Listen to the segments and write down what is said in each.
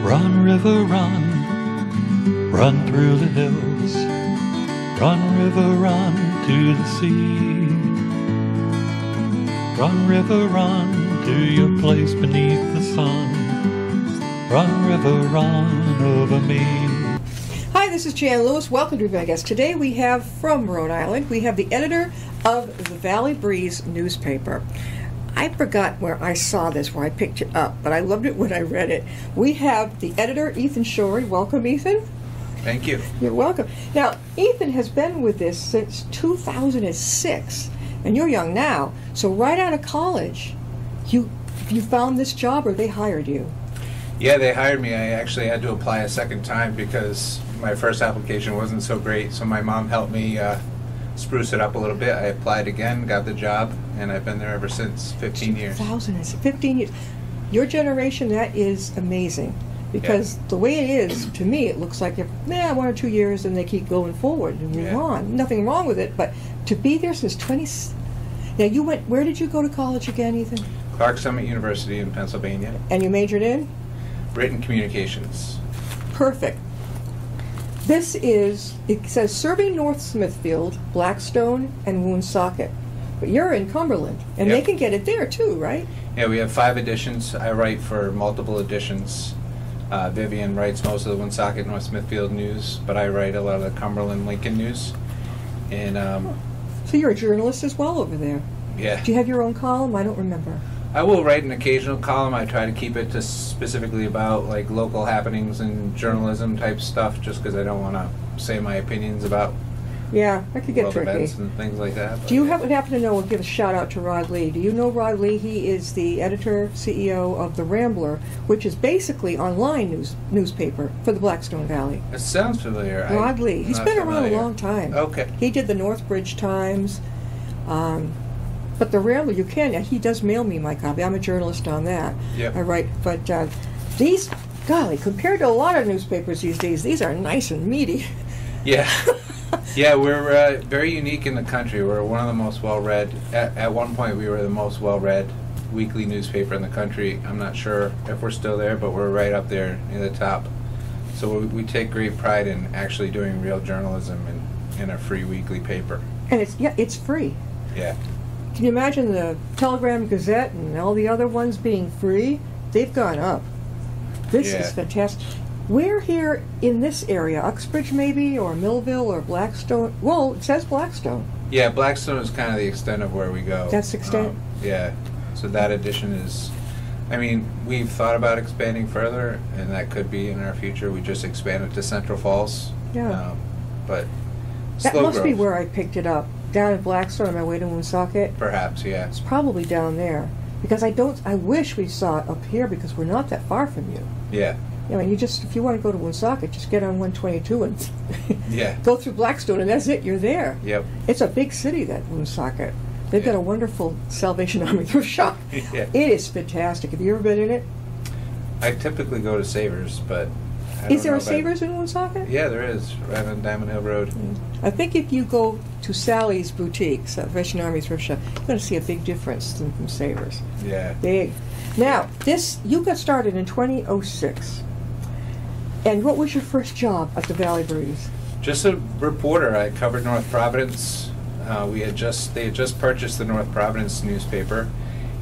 Run, river, run, run through the hills. Run, river, run to the sea. Run, river, run to your place beneath the sun. Run, river, run over me. Hi, this is Jan Lewis. Welcome to Vegas. Today we have from Rhode Island, we have the editor of the Valley Breeze newspaper. I forgot where I saw this, where I picked it up, but I loved it when I read it. We have the editor, Ethan Shorey. Welcome, Ethan. Thank you. You're welcome. Now, Ethan has been with this since 2006, and you're young now. So right out of college, you found this job, or they hired you? Yeah, they hired me. I actually had to apply a second time because my first application wasn't so great, so my mom helped me spruce it up a little bit. I applied again, got the job, and I've been there ever since. 15 years. 15 years. Your generation, that is amazing. Because the way it is, to me, it looks like 1 or 2 years and they keep going forward and move on. Nothing wrong with it, but to be there since 20... Now, you went... Where did you go to college again, Ethan? Clark Summit University in Pennsylvania. And you majored in? Written communications. Perfect. This is... It says serving North Smithfield, Blackstone, and Woonsocket. But you're in Cumberland, and they can get it there, too, right? Yeah, we have 5 editions. I write for multiple editions. Vivian writes most of the Woonsocket, North Smithfield news, but I write a lot of the Cumberland, Lincoln news. And so you're a journalist as well over there. Yeah. Do you have your own column? I don't remember. I will write an occasional column. I try to keep it to specifically about like local happenings and journalism type stuff, just because I don't want to say my opinions about that could get world tricky. events and things like that. Do you happen to know? We'll give a shout out to Rod Lee. Do you know Rod Lee? He is the editor, CEO of the Rambler, which is basically online newspaper for the Blackstone Valley. It sounds familiar. Rod Lee. He's been around a long time. Okay. He did the Northbridge Times. But the Rambler, you can. He does mail me my copy. I'm a journalist on that. Yep. I write. But these, golly, compared to a lot of newspapers these days, these are nice and meaty. Yeah. Yeah, we're very unique in the country. We're one of the most well-read. At one point, we were the most well-read weekly newspaper in the country. I'm not sure if we're still there, but we're right up there near the top. So we take great pride in actually doing real journalism in a free weekly paper. And it's free. Yeah. Can you imagine the Telegram Gazette and all the other ones being free? They've gone up. This is fantastic. We're here in this area, Uxbridge maybe, or Millville, or Blackstone. Well, it says Blackstone. Yeah, Blackstone is kind of the extent of where we go. That's the extent? Yeah. So that edition is... I mean, we've thought about expanding further, and that could be in our future. We just expanded to Central Falls. Yeah. But that slow must growth. be where I picked it up. Down in Blackstone on my way to Woonsocket. Perhaps, yeah. It's probably down there. Because I wish we saw it up here because we're not that far from you. Yeah. I mean, if you want to go to Woonsocket, just get on 122 and go through Blackstone, and that's it. You're there. Yep. It's a big city, that Woonsocket. They've got a wonderful Salvation Army thrift shop. Yeah. It is fantastic. Have you ever been in it? I typically go to Savers, but is there a Savers in Woonsocket? Yeah, there is, right on Diamond Hill Road. I think if you go to Sally's Boutique, Salvation Army thrift shop, you're going to see a big difference from Savers. Yeah. Big. Now, you got started in 2006. And what was your first job at the Valley Breeze? Just a reporter. I covered North Providence. They had just purchased the North Providence newspaper,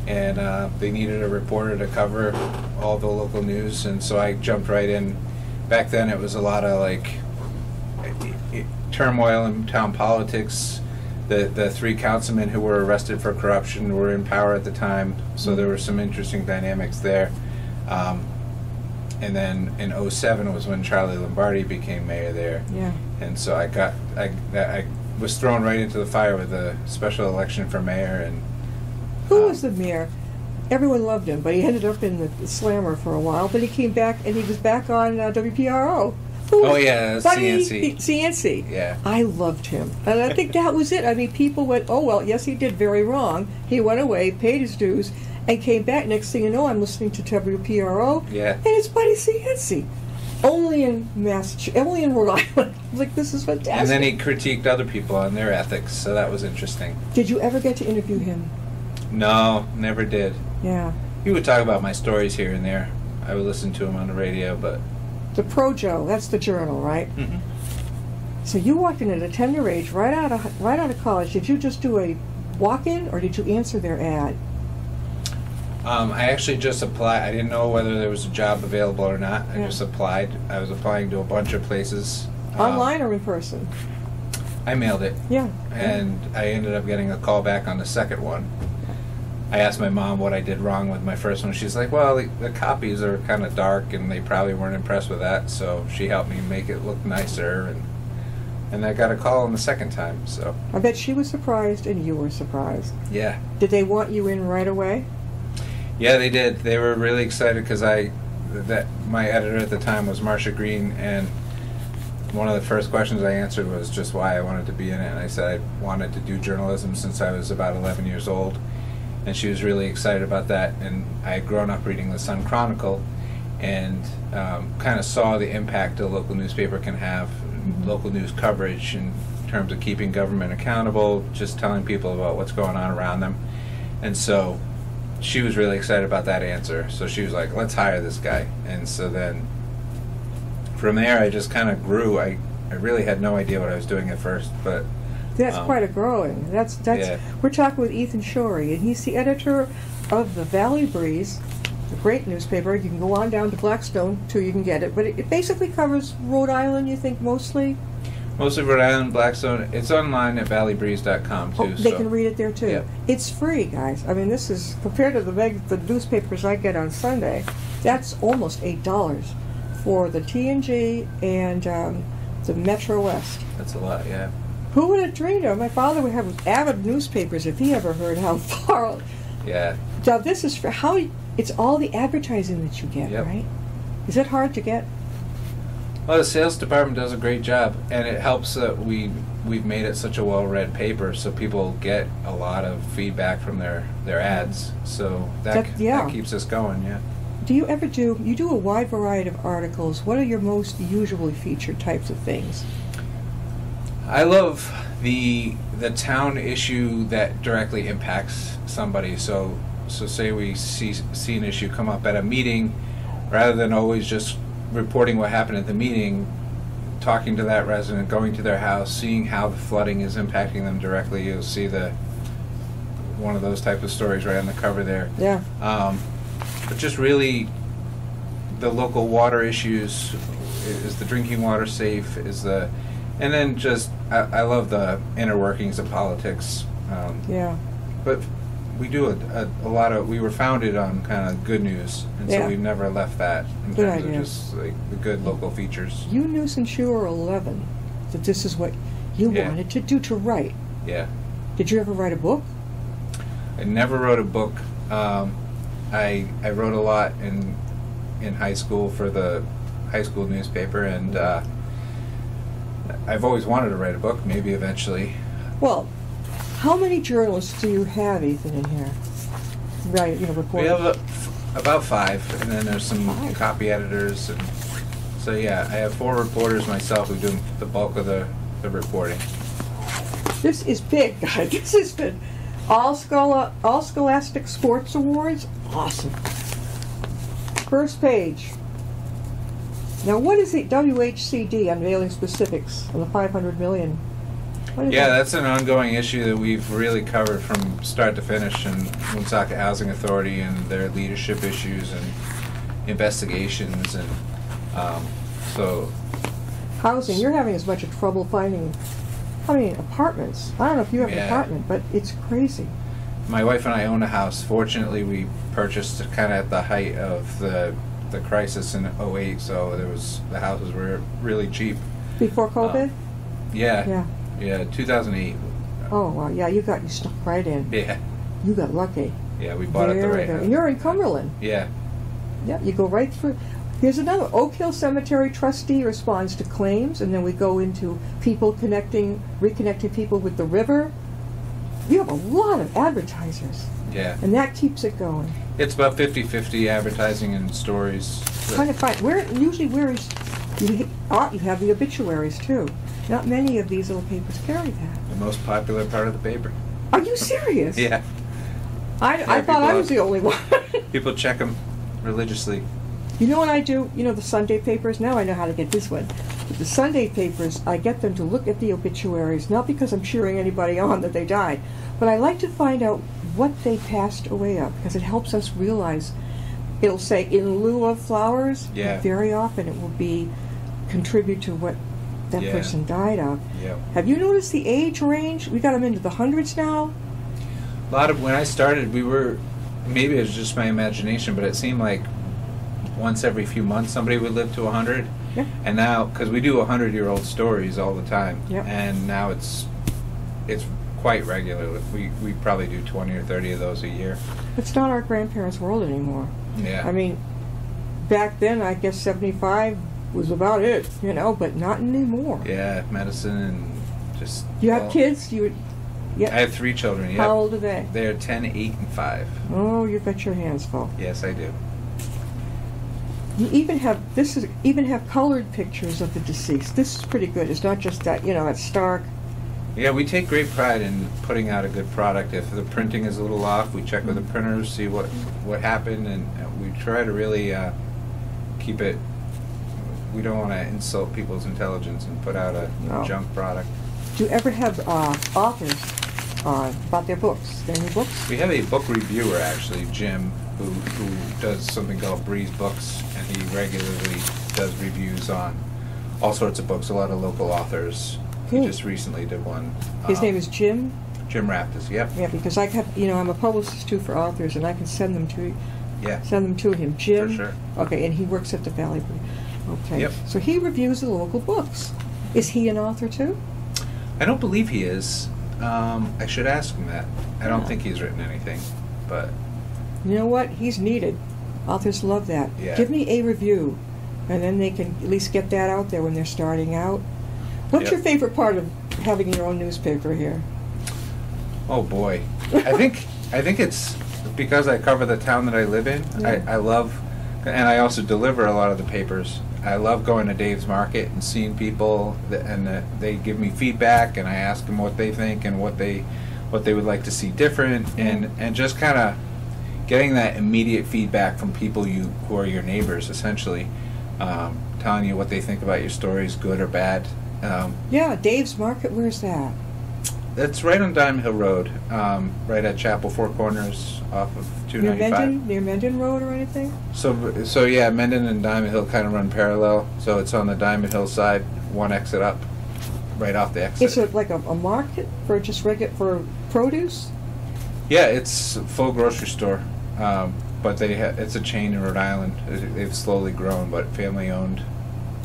and they needed a reporter to cover all the local news, and so I jumped right in. Back then, it was a lot of turmoil in town politics. The 3 councilmen who were arrested for corruption were in power at the time, so there were some interesting dynamics there. And then in 2007 was when Charlie Lombardi became mayor there. Yeah. And so I was thrown right into the fire with a special election for mayor. And who was the mayor? Everyone loved him, but he ended up in the Slammer for a while. But he came back, and he was back on WPRO. CNC. CNC. Yeah. I loved him. And I think that was it. I mean, people went, oh, well, yes, he did very wrong. He went away, paid his dues, and came back. Next thing you know, I'm listening to WPRO. Yeah. And it's Buddy CNC. Only in Massachusetts, only in Rhode Island. Like, this is fantastic. And then he critiqued other people on their ethics, so that was interesting. Did you ever get to interview him? No, never did. Yeah. He would talk about my stories here and there. I would listen to them on the radio, but... The Pro Joe, that's the journal, right? Mm-hmm. So you walked in at a tender age, right out of college. Did you just do a walk-in, or did you answer their ad? I actually just applied. I didn't know whether there was a job available or not. I just applied. I was applying to a bunch of places. Online or in person? I mailed it. Yeah. And I ended up getting a call back on the second one. I asked my mom what I did wrong with my first one. She's like, well, the copies are kind of dark, and they probably weren't impressed with that, so she helped me make it look nicer, and I got a call on the second time, so. I bet she was surprised and you were surprised. Yeah. Did they want you in right away? Yeah, they did. They were really excited because my editor at the time was Marcia Green, and one of the first questions I answered was just why I wanted to be in it, and I said I wanted to do journalism since I was about 11 years old, and she was really excited about that. And I had grown up reading the Sun Chronicle, and kind of saw the impact a local newspaper can have, local news coverage in terms of keeping government accountable, just telling people about what's going on around them. And so she was really excited about that answer. So she was like, let's hire this guy. And so then from there I just kind of grew. I really had no idea what I was doing at first, but that's quite a growing. That's yeah. We're talking with Ethan Shorey, and he's the editor of the Valley Breeze, a great newspaper. You can go on down to Blackstone till you can get it, but it basically covers Rhode Island, you think, mostly? Mostly Rhode Island, Blackstone. It's online at valleybreeze.com too. Oh, they can read it there too. Yeah. It's free, guys. I mean, this is, compared to the newspapers I get on Sunday, that's almost $8 for the TNG and the Metro West. That's a lot, yeah. Who would have dreamed of? My father would have avid newspapers if he ever heard how far. Yeah. Now this is for how it's all the advertising that you get, right? Is it hard to get? Well, the sales department does a great job, and it helps that we've made it such a well-read paper, so people get a lot of feedback from their ads. So that keeps us going, yeah. Do you ever you do a wide variety of articles. What are your most usually featured types of things? I love the town issue that directly impacts somebody. So say we see an issue come up at a meeting, rather than always just reporting what happened at the meeting, talking to that resident, going to their house, seeing how the flooding is impacting them directly. You'll see one of those type of stories right on the cover there. Yeah. But just really the local water issues. Is the drinking water safe? And then just, I love the inner workings of politics. Yeah. But we do a lot of, we were founded on kind of good news, and so we've never left that in terms of just like the good local features. You knew since you were 11 that this is what you wanted to do, to write. Yeah. Did you ever write a book? I never wrote a book. I wrote a lot in high school for the high school newspaper, and I've always wanted to write a book, maybe eventually. Well, how many journalists do you have, Ethan, in here? Right, reporters. We have about 5, and then there's some copy editors, and so yeah, I have 4 reporters myself who do the bulk of the reporting. This is big, guys. This has been all Scholastic Sports Awards. Awesome. First page. Now, what is the WHCD unveiling specifics on the $500 million? Yeah, that's an ongoing issue that we've really covered from start to finish, and Woonsocket Housing Authority and their leadership issues and investigations, and so housing. You're having as much trouble finding, apartments. I don't know if you have an apartment, but it's crazy. My wife and I own a house. Fortunately, we purchased it kind of at the height of the crisis in '08, so the houses were really cheap. Before COVID? Yeah, 2008. Oh, wow, yeah, you stuck right in. Yeah. You got lucky. Yeah, we bought it the right time. And you're in Cumberland. Yeah. Yeah, you go right through. Here's another. Oak Hill Cemetery trustee responds to claims, and then we go into people reconnecting people with the river. You have a lot of advertisers. Yeah. And that keeps it going. It's about 50-50 advertising and stories. Trying to find where you have the obituaries too. Not many of these little papers carry that. The most popular part of the paper. Are you serious? Yeah. I thought I was the only one. People check them religiously. You know what I do? You know the Sunday papers? Now I know how to get this one. But the Sunday papers, I get them to look at the obituaries, not because I'm cheering anybody on that they died, but I like to find out what they passed away of, because it helps us realize. It'll say, in lieu of flowers. Yeah. Very often it will be contribute to what that person died of. Yeah. Have you noticed the age range? We got them into the hundreds now. A lot of, when I started, we were, maybe it was just my imagination, but it seemed like once every few months somebody would live to 100. Yeah. And now, because we do 100-year-old stories all the time, Yep. and now it's quite regular. We probably do 20 or 30 of those a year. It's not our grandparents' world anymore. Yeah. I mean, back then, I guess 75 was about it, you know, but not anymore. Yeah, medicine and just... You have kids? You would... Yeah. I have 3 children, yeah. How old are they? They're 10, 8, and 5. Oh, you got your hands full. Yes, I do. You even have colored pictures of the deceased. This is pretty good. It's not just that, you know, it's stark. Yeah, we take great pride in putting out a good product. If the printing is a little off, we check with the printers, see what happened, and we try to really keep it. We don't want to insult people's intelligence and put out a junk product. Do you ever have authors about their books, their new books? We have a book reviewer, actually, Jim, who does something called Breeze Books, and he regularly does reviews on all sorts of books, a lot of local authors. He just recently did one. His name is Jim? Jim Raptis, yep. Yeah, because I have, you know, I'm a publicist too for authors, and I can send them to him. Jim? For sure. Okay, and he works at the Valley Breeze. Okay. Yep. So he reviews the local books. Is he an author too? I don't believe he is. I should ask him that. I don't think he's written anything, but... You know what? He's needed. Authors love that. Yeah. Give me a review, and then they can at least get that out there when they're starting out. What's your favorite part of having your own newspaper here? Oh boy, I think it's because I cover the town that I live in. Yeah. I love, and I also deliver a lot of the papers. I love going to Dave's Market and seeing people, and they give me feedback, and I ask them what they think and what they would like to see different, and just kind of getting that immediate feedback from people who are your neighbors, essentially, telling you what they think about your stories, good or bad. Yeah, Dave's Market, where's that? That's right on Diamond Hill Road, right at Chapel Four Corners off of 295. Near Mendon Road or anything? So yeah, Mendon and Diamond Hill kind of run parallel. So it's on the Diamond Hill side, one exit up, right off the exit. Is it like a market for just for produce? Yeah, it's a full grocery store, but it's a chain in Rhode Island. They've slowly grown, but family owned.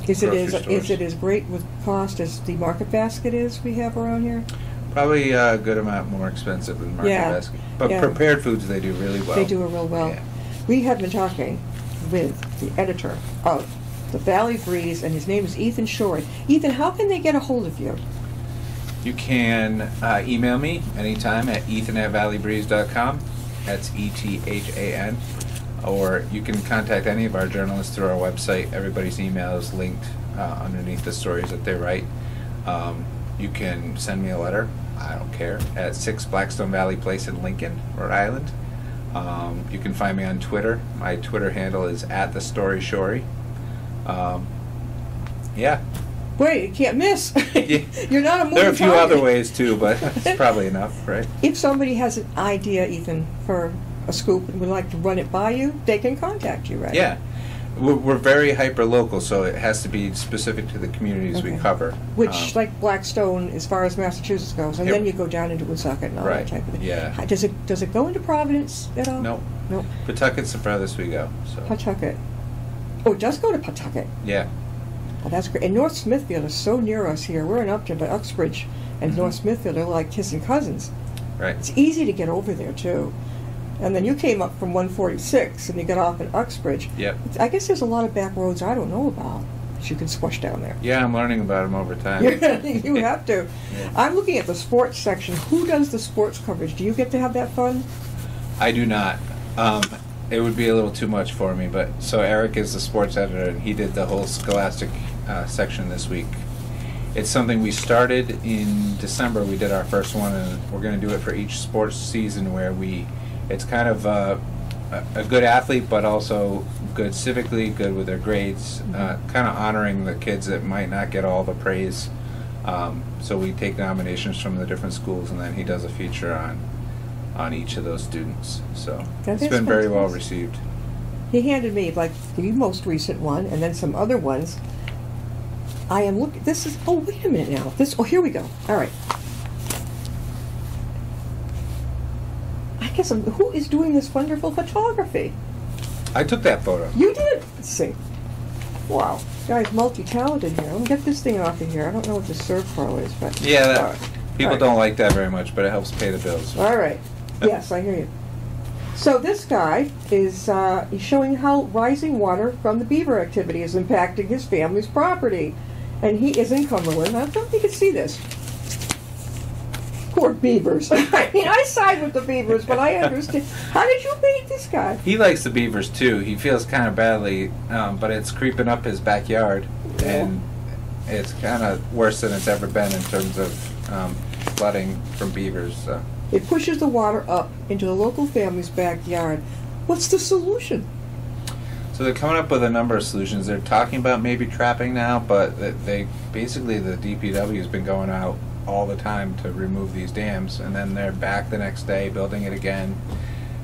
Is it as great with cost as the Market Basket is we have around here? Probably a good amount more expensive than Market Basket. But prepared foods they do really well. They do it real well. Yeah. We have been talking with the editor of the Valley Breeze, and his name is Ethan Shorey. Ethan, how can they get a hold of you? You can email me anytime at ethan@valleybreeze.com. That's ETHAN. Or you can contact any of our journalists through our website. Everybody's email is linked underneath the stories that they write. You can send me a letter, I don't care, at 6 Blackstone Valley Place in Lincoln, Rhode Island. You can find me on Twitter. My Twitter handle is @TheStoryShorey. Yeah. Wait, you can't miss. You're not a moving There are a few target. other ways too, but it's probably enough, right? If somebody has an idea, Ethan, for a scoop and would like to run it by you, they can contact you, right? Yeah. We're very hyper-local, so it has to be specific to the communities we cover. Which, like Blackstone, as far as Massachusetts goes, and then you go down into Woonsocket and all that type of thing. Yeah. Does it go into Providence at all? No. No. Pawtucket's the farthest we go. So. Pawtucket. Oh, it does go to Pawtucket. Yeah. Oh, that's great. And North Smithfield is so near us here. We're in Upton, but Uxbridge and North Smithfield are like kissing cousins. Right. It's easy to get over there, too. And then you came up from 146 and you got off at Uxbridge. Yep. I guess there's a lot of back roads I don't know about that you can squash down there. Yeah, I'm learning about them over time. You have to. Yeah. I'm looking at the sports section. Who does the sports coverage? Do you get to have that fun? I do not. It would be a little too much for me, but so Eric is the sports editor, and he did the whole Scholastic section this week. It's something we started in December. We did our first one, and we're going to do it for each sports season where it's kind of a good athlete, but also good civically, good with their grades, kind of honoring the kids that might not get all the praise. So we take nominations from the different schools, and then he does a feature on each of those students. So it's been very well received. He handed me like the most recent one, and then some other ones. I am looking. This is. Oh, wait a minute now. Oh, here we go. All right. I guess who is doing this wonderful photography? I took that photo. You did. Let's see. Wow, guy's multi-talented here. Let me get this thing off of here. I don't know what the serve pro is, but yeah, people don't like that very much, but it helps pay the bills. All right. Yes, I hear you. So this guy is he's showing how rising water from the beaver activity is impacting his family's property. And he is in Cumberland. I don't know if you can see this. Poor beavers. I mean, I side with the beavers, but I understand. How did you meet this guy? He likes the beavers, too. He feels kind of badly, but it's creeping up his backyard. And it's kind of worse than it's ever been in terms of flooding from beavers. So. It pushes the water up into the local family's backyard. What's the solution? So they're coming up with a number of solutions. They're talking about maybe trapping now, but they basically the DPW has been going out all the time to remove these dams, and then they're back the next day building it again.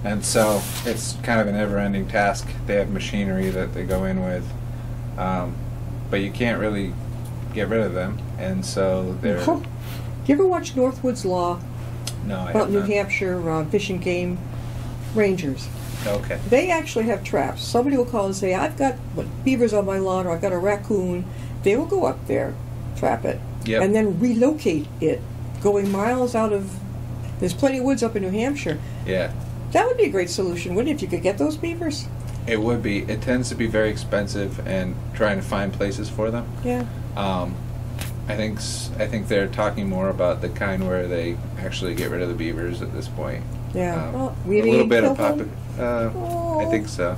And so it's kind of a never-ending task. They have machinery that they go in with, but you can't really get rid of them. And so they're... Do you ever watch Northwood's Law? No, I about haven't. New Hampshire Fish and Game Rangers. Okay. They actually have traps. Somebody will call and say, I've got beavers on my lawn, or I've got a raccoon. They will go up there, trap it, and then relocate it, going miles out of... There's plenty of woods up in New Hampshire. Yeah. That would be a great solution, wouldn't it, if you could get those beavers? It would be. It tends to be very expensive, and trying to find places for them. Yeah. I think they're talking more about the kind where they actually get rid of the beavers at this point. Yeah. A little bit of I think so.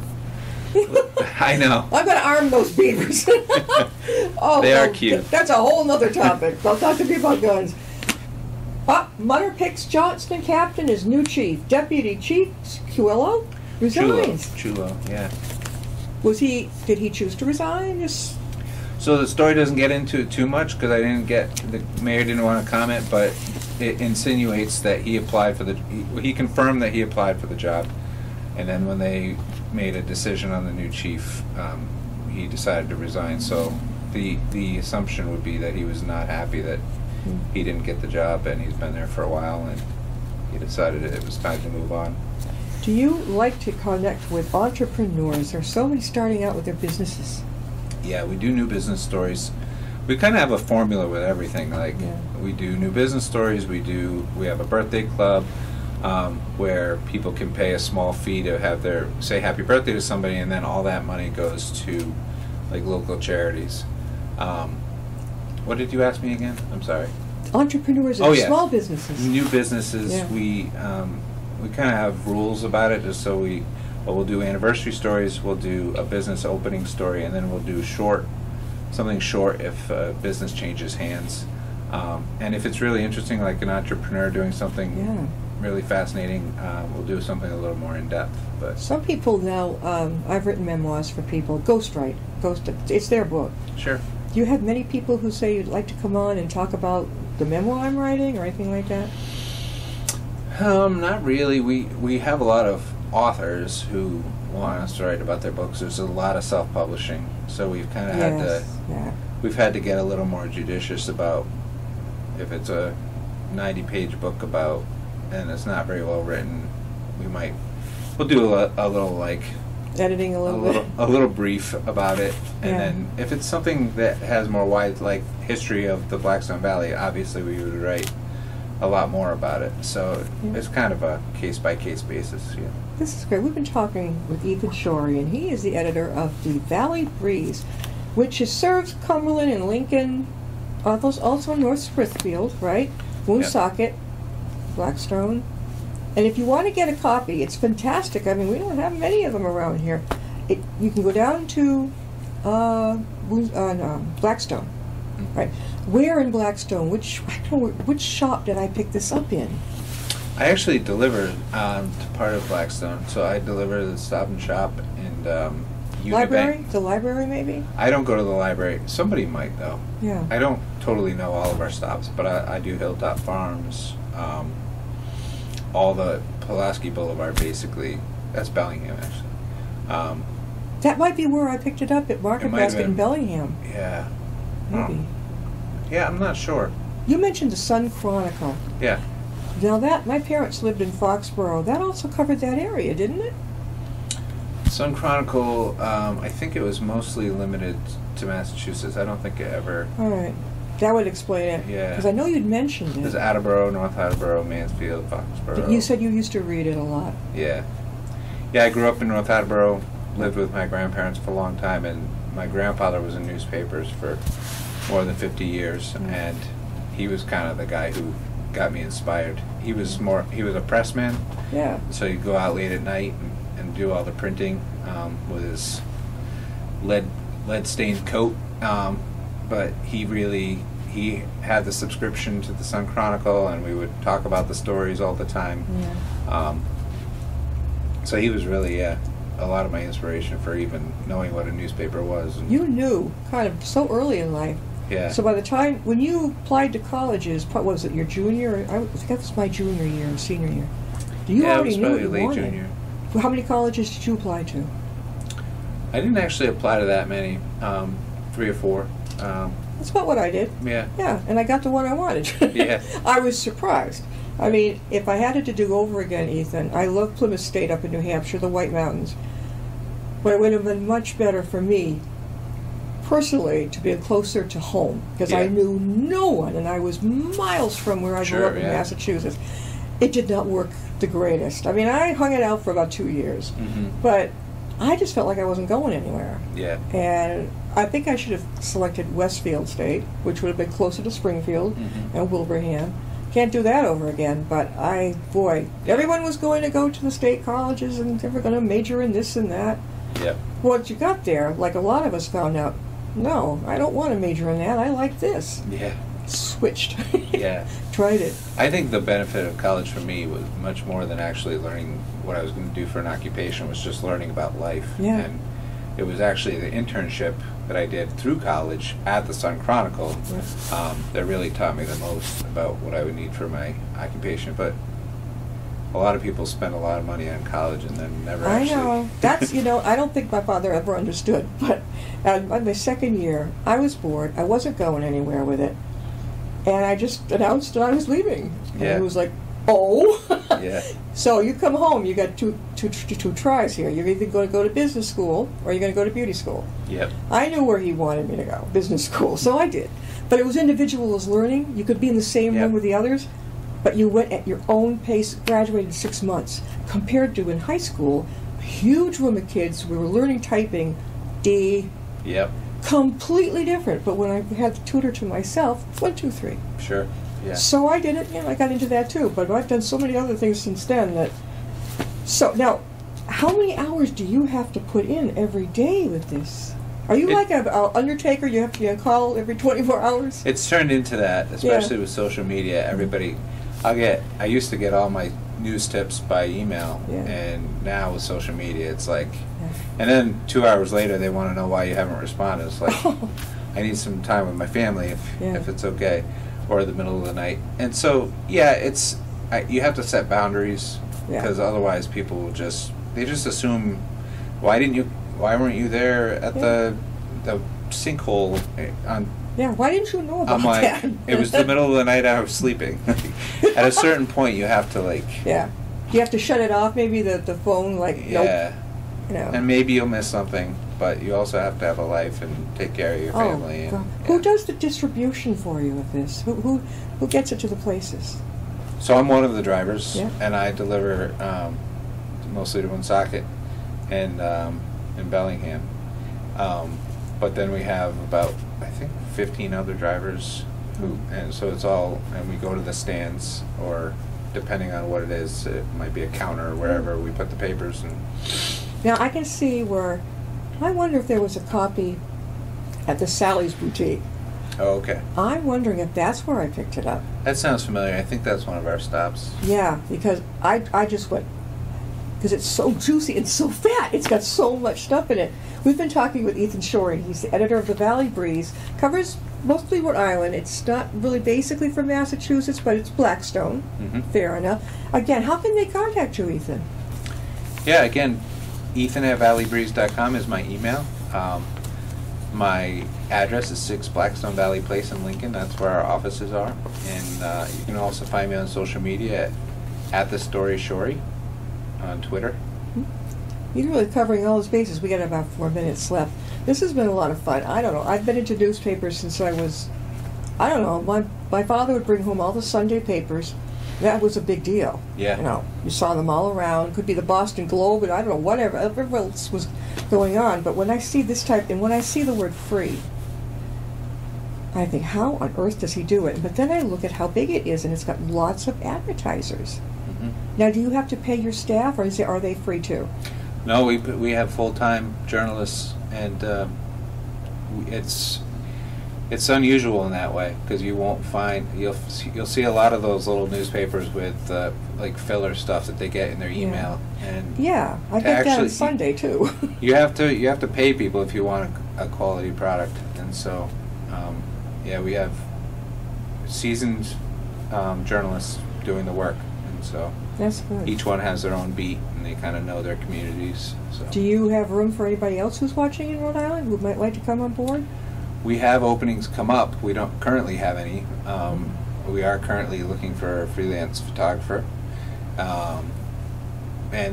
I know. I'm going to arm those beavers. They are cute. That's a whole other topic. I'll talk to people about guns. Mutter picks Johnston captain as new chief. Deputy Chief Cuello resigns. Chulo, yeah. Did he choose to resign? So the story doesn't get into it too much because the mayor didn't want to comment, but it insinuates that he applied for he confirmed that he applied for the job, and then when they made a decision on the new chief, he decided to resign. So the assumption would be that he was not happy that he didn't get the job, and he's been there for a while, and he decided it was time to move on. Do you like to connect with entrepreneurs? There's so many starting out with their businesses. Yeah, we do new business stories. We kind of have a formula with everything. We do new business stories. We have a birthday club where people can pay a small fee to have say happy birthday to somebody, and then all that money goes to local charities. What did you ask me again? I'm sorry. Entrepreneurs and small businesses. New businesses. Yeah. We kind of have rules about it, just so we'll do anniversary stories, we'll do a business opening story, and then we'll do something short if business changes hands. And if it's really interesting, like an entrepreneur doing something really fascinating, we'll do something a little more in-depth. But some people now, I've written memoirs for people, ghostwrite. It's their book. Sure. Do you have many people who say you'd like to come on and talk about the memoir I'm writing or anything like that? Not really. We have a lot of authors who want us to write about their books. There's a lot of self-publishing, so we've kind of we've had to get a little more judicious about if it's a 90-page book about and it's not very well written, we'll do a little editing a little brief about it, and then if it's something that has more wide history of the Blackstone Valley, obviously we would write a lot more about it. So it's kind of a case-by-case basis. Yeah. This is great. We've been talking with Ethan Shorey, and he is the editor of the Valley Breeze, which serves Cumberland and Lincoln, also North Smithfield, right? Woonsocket, Blackstone. And if you want to get a copy, it's fantastic. I mean, we don't have many of them around here. You can go down to Blackstone, right? Where in Blackstone? Which shop did I pick this up in? I actually deliver to part of Blackstone, so I deliver the Stop and Shop and Library? Unibank. The library, maybe? I don't go to the library. Somebody might, though. Yeah. I don't totally know all of our stops, but I do Hilltop Farms, all the Pulaski Boulevard, basically. That's Bellingham, actually. That might be where I picked it up at Market Basket in Bellingham. Yeah. Maybe. Yeah, I'm not sure. You mentioned the Sun Chronicle. Yeah. Now that, my parents lived in Foxborough. That also covered that area, didn't it? Sun Chronicle, I think it was mostly limited to Massachusetts. I don't think it ever... All right. That would explain it. Yeah. Because I know you'd mentioned it. There's Attleboro, North Attleboro, Mansfield, Foxborough. You said you used to read it a lot. Yeah. Yeah, I grew up in North Attleboro, lived with my grandparents for a long time, and my grandfather was in newspapers for more than 50 years, and he was kind of the guy who got me inspired. He was a pressman. Yeah. So he'd go out late at night and do all the printing with his lead-stained coat. But he had the subscription to the Sun Chronicle, and we would talk about the stories all the time. Yeah. So he was really, a lot of my inspiration for even knowing what a newspaper was. And You knew kind of so early in life. yeah. So by the time, when you applied to colleges, what was it, your junior? I think that was my junior year and senior year. You yeah, already it was knew what probably you late wanted. junior. Well, how many colleges did you apply to? I didn't actually apply to that many, 3 or 4. That's about what I did. Yeah. Yeah, and I got the one I wanted. Yeah. I was surprised. I mean, if I had it to do over again, Ethan, I love Plymouth State up in New Hampshire, the White Mountains. But it would have been much better for me, personally, to be closer to home. Because I Yeah. knew no one, and I was miles from where I grew Sure, up in yeah. Massachusetts. It did not work the greatest. I mean, I hung it out for about 2 years. Mm-hmm. But I just felt like I wasn't going anywhere. Yeah. And I think I should have selected Westfield State, which would have been closer to Springfield and Wilbraham. Can't do that over again, but everyone was going to go to the state colleges and they were going to major in this and that. Yep. Once you got there, like a lot of us found out, no, I don't want to major in that. I like this. Yeah. Switched. Yeah. Tried it. I think the benefit of college for me was much more than actually learning what I was going to do for an occupation, was just learning about life. Yeah. And it was actually the internship that I did through college at the Sun Chronicle that really taught me the most about what I would need for my occupation. But a lot of people spend a lot of money on college and then never actually... I know. That's, I don't think my father ever understood. But by my second year, I was bored. I wasn't going anywhere with it. And I just announced that I was leaving. And Yeah. he was like, oh. Yeah. So you come home, you got two tries here. You're either going to go to business school or you're going to go to beauty school. Yep. I knew where he wanted me to go, business school, so I did. But it was individualist learning. You could be in the same room with the others, but you went at your own pace, graduated in 6 months. Compared to in high school, a huge room of kids, we were learning typing, D. Yep. Completely different. But when I had the tutor to myself, 1, 2, 3. Sure. Yeah. So I did it, I got into that too, but I've done so many other things since then that... So, now, how many hours do you have to put in every day with this? Are you like an undertaker? You have to be on call every 24 hours? It's turned into that, especially with social media. Everybody, I used to get all my news tips by email, and now with social media, it's like... And then 2 hours later, they want to know why you haven't responded. It's like, I need some time with my family if it's okay. Or the middle of the night. And so, you have to set boundaries, because otherwise people will they just assume, why weren't you there at the sinkhole on... Yeah, why didn't you know about that? It was the middle of the night, I was sleeping. At a certain point, you have to Yeah. You have to shut it off, maybe the phone, yeah. Nope. And maybe you'll miss something, but you also have to have a life and take care of your family. God. Who does the distribution for you of this? Who gets it to the places? So I'm one of the drivers, Yeah. and I deliver mostly to Woonsocket and in Bellingham. But then we have about, I think, 15 other drivers and so it's all, and we go to the stands, or depending on what it is, it might be a counter or wherever we put the papers. And now I can see where, I wonder if there was a copy at the Sally's Boutique. Oh, okay. I'm wondering if that's where I picked it up. That sounds familiar. I think that's one of our stops. Yeah, because I just went, because it's so juicy and so fat. It's got so much stuff in it. We've been talking with Ethan Shorey. He's the editor of the Valley Breeze. Covers mostly Rhode Island. It's not really basically from Massachusetts, but it's Blackstone. Mm-hmm. Fair enough. Again, how can they contact you, Ethan? Yeah, again, ethan@valleybreeze.com is my email. My address is 6 Blackstone Valley Place in Lincoln. That's where our offices are. And you can also find me on social media at the story Shorey on Twitter. He's really covering all his bases. We got about 4 minutes left. This has been a lot of fun. I don't know. I've been into newspapers since I was, I don't know. My father would bring home all the Sunday papers. That was a big deal. Yeah. You know, you saw them all around. Could be the Boston Globe, and I don't know, whatever else was going on. But when I see this type, and when I see the word free, I think, how on earth does he do it? But then I look at how big it is, and it's got lots of advertisers. Mm-hmm. Now, do you have to pay your staff, or are they free too? No, we have full-time journalists, and it's unusual in that way, because you won't find, you'll see a lot of those little newspapers with like filler stuff that they get in their email. And yeah, I get that on Sunday too. you have to pay people if you want a quality product, and so yeah, we have seasoned journalists doing the work, and so that's good. Each one has their own beat, and they kind of know their communities. So. Do you have room for anybody else who's watching in Rhode Island who might like to come on board? We have openings come up. We don't currently have any. We are currently looking for a freelance photographer. And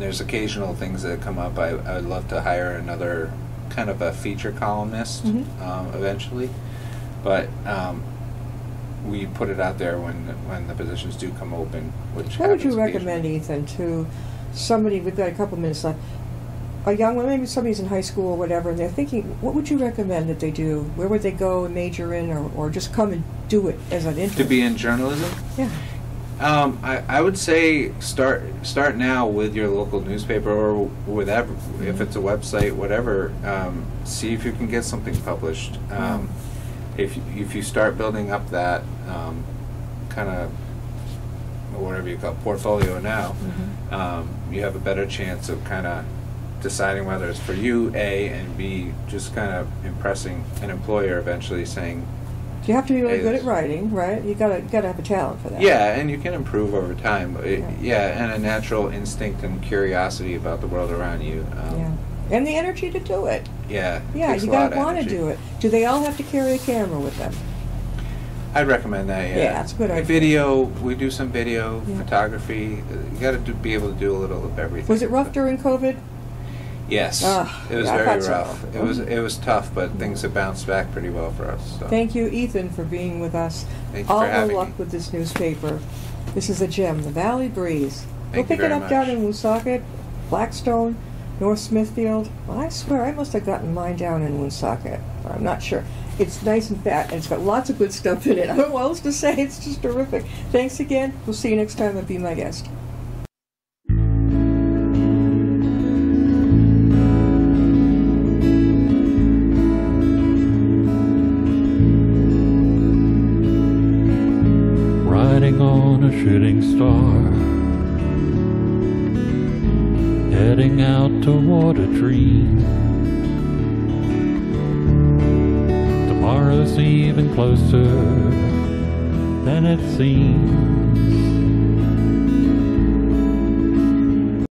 there's occasional things that come up. I would love to hire another kind of a feature columnist eventually. But we put it out there when the positions do come open. What would you recommend, Ethan, to somebody, we've got a couple minutes left, a young one, maybe somebody's in high school or whatever, and they're thinking, what would you recommend that they do? Where would they go and major in, or just come and do it as an intern? To be in journalism? Yeah. I would say start now with your local newspaper or whatever, if it's a website, whatever. See if you can get something published. If you start building up that kind of whatever you call portfolio now, you have a better chance of kind of deciding whether it's for you, A, and B, just kind of impressing an employer eventually, saying. You have to be really good at writing, right? You gotta have a talent for that. Yeah, and you can improve over time. Yeah, and a natural instinct and curiosity about the world around you. Yeah, and the energy to do it. Yeah. Yeah, you gotta want to do it. Do they all have to carry a camera with them? I'd recommend that. Yeah, that's a good idea. Video, we do some video photography. You got to be able to do a little of everything. Was it rough during COVID? Yes, it was very rough. So. It was tough, but things have bounced back pretty well for us. So. Thank you, Ethan, for being with us. Thank you for having me. All the luck with this newspaper. This is a gem, the Valley Breeze. Go Thank pick you it very up down much. in Woonsocket, Blackstone, North Smithfield. Well, I swear I must have gotten mine down in Woonsocket. I'm not sure. It's nice and fat, and it's got lots of good stuff in it. I don't know what else to say. It's just terrific. Thanks again. We'll see you next time and be my guest. Riding on a shooting star, heading out toward a dream. Tomorrow's even closer than it seems.